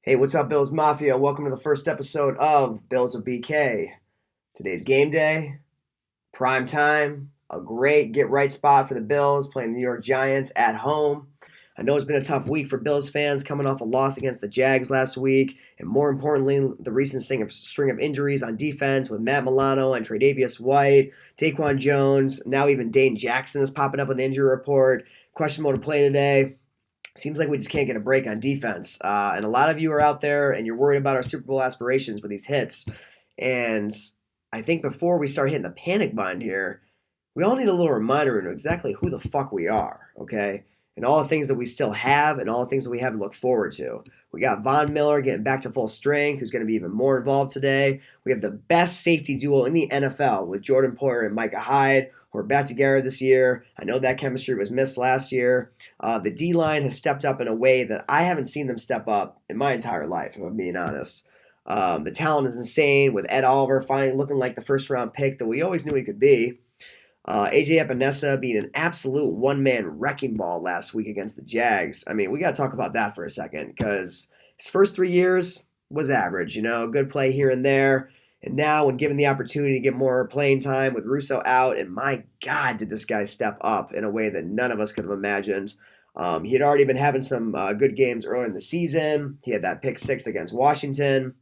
Hey, what's up, Bills Mafia? Welcome to the first episode of Bills with BK. Today's game day, prime time, a great get right spot for the Bills playing the New York Giants at home. I know it's been a tough week for Bills fans coming off a loss against the Jags last week, and more importantly, the recent string of injuries on defense with Matt Milano and Tre'Davious White, Daquan Jones, now even Dane Jackson is popping up on the injury report. Questionable to play today. Seems like we just can't get a break on defense. And a lot of you are out there and you're worried about our Super Bowl aspirations with these hits. And I think before we start hitting the panic button here, we all need a little reminder into exactly who the fuck we are, okay? And all the things that we still have and all the things that we have to look forward to. We got Von Miller getting back to full strength, who's going to be even more involved today. We have the best safety duo in the NFL with Jordan Poyer and Micah Hyde, who are back together this year. I know that chemistry was missed last year. The D-line has stepped up in a way that I haven't seen them step up in my entire life, if I'm being honest. The talent is insane with Ed Oliver finally looking like the first-round pick that we always knew he could be. AJ Epinesa being an absolute one-man wrecking ball last week against the Jags. I mean, we got to talk about that for a second because his first 3 years was average, good play here and there. And now, when given the opportunity to get more playing time with Russo out, and my God, did this guy step up in a way that none of us could have imagined. He had already been having some good games earlier in the season. He had that pick six against Washington.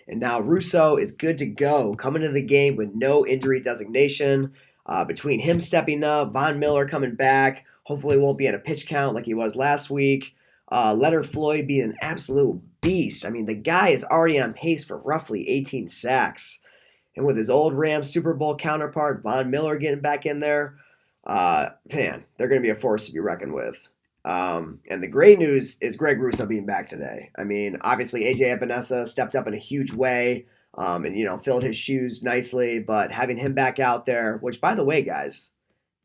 And now Russo is good to go, coming into the game with no injury designation. Between him stepping up, Von Miller coming back, hopefully won't be at a pitch count like he was last week. Leonard Floyd being an absolute beast. I mean, the guy is already on pace for roughly 18 sacks. And with his old Rams Super Bowl counterpart, Von Miller, getting back in there, man, they're going to be a force to be reckoned with. And the great news is Greg Russo being back today. I mean, obviously, AJ Epinesa stepped up in a huge way. And filled his shoes nicely. But having him back out there, which, by the way, guys,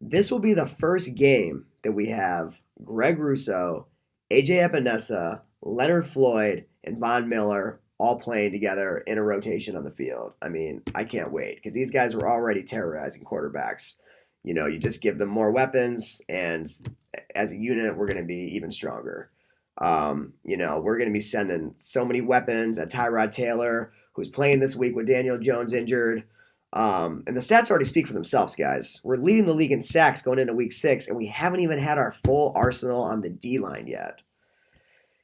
this will be the first game that we have Greg Russo, AJ Epinesa, Leonard Floyd, and Von Miller all playing together in a rotation on the field. I mean, I can't wait because these guys were already terrorizing quarterbacks. You just give them more weapons, and as a unit, we're going to be even stronger. We're going to be sending so many weapons at Tyrod Taylor, who's playing this week with Daniel Jones injured. And the stats already speak for themselves, guys. We're leading the league in sacks going into week 6, and we haven't even had our full arsenal on the D-line yet.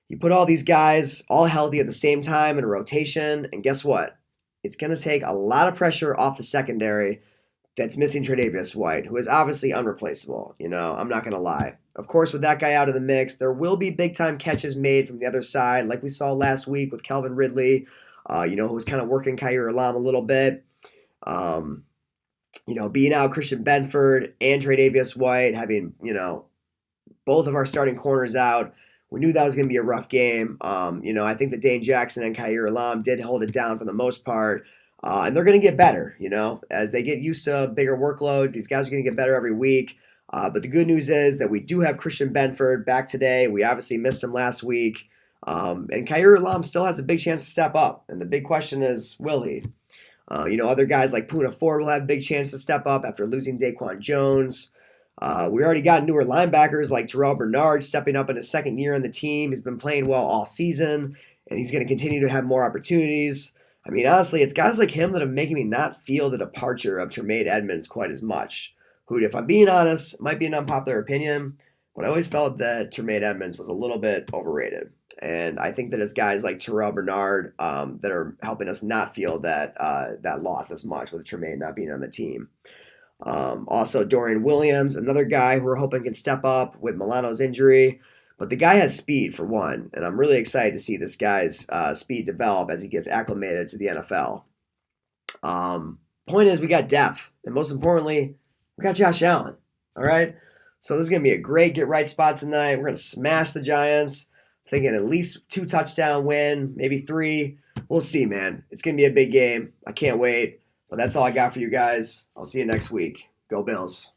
You put all these guys all healthy at the same time in a rotation, and guess what? It's going to take a lot of pressure off the secondary that's missing Tre'Davious White, who is obviously unreplaceable. I'm not going to lie. Of course, with that guy out of the mix, there will be big-time catches made from the other side, like we saw last week with Calvin Ridley, who was kind of working Kaiir Elam a little bit. Being out Christian Benford and Tre'Davious White, having, both of our starting corners out, we knew that was going to be a rough game. I think that Dane Jackson and Kaiir Elam did hold it down for the most part. And they're going to get better, as they get used to bigger workloads. These guys are going to get better every week. But the good news is that we do have Christian Benford back today. We obviously missed him last week. And Kaiir Elam still has a big chance to step up. And the big question is, will he? Other guys like Poona Ford will have a big chance to step up after losing Daquan Jones. We already got newer linebackers like Terrell Bernard stepping up in his second year on the team. He's been playing well all season, and he's going to continue to have more opportunities. I mean, honestly, it's guys like him that are making me not feel the departure of Tremaine Edmunds quite as much. Who, if I'm being honest, might be an unpopular opinion, but I always felt that Tremaine Edmunds was a little bit overrated. And I think that it's guys like Terrell Bernard that are helping us not feel that loss as much with Tremaine not being on the team. Also, Dorian Williams, another guy who we're hoping can step up with Milano's injury. But the guy has speed, for one, and I'm really excited to see this guy's speed develop as he gets acclimated to the NFL. Point is, we got depth, and most importantly, we got Josh Allen, all right? So this is going to be a great get-right spot tonight. We're going to smash the Giants. I'm thinking at least 2 touchdown win, maybe 3. We'll see, man. It's going to be a big game. I can't wait. But that's all I got for you guys. I'll see you next week. Go Bills.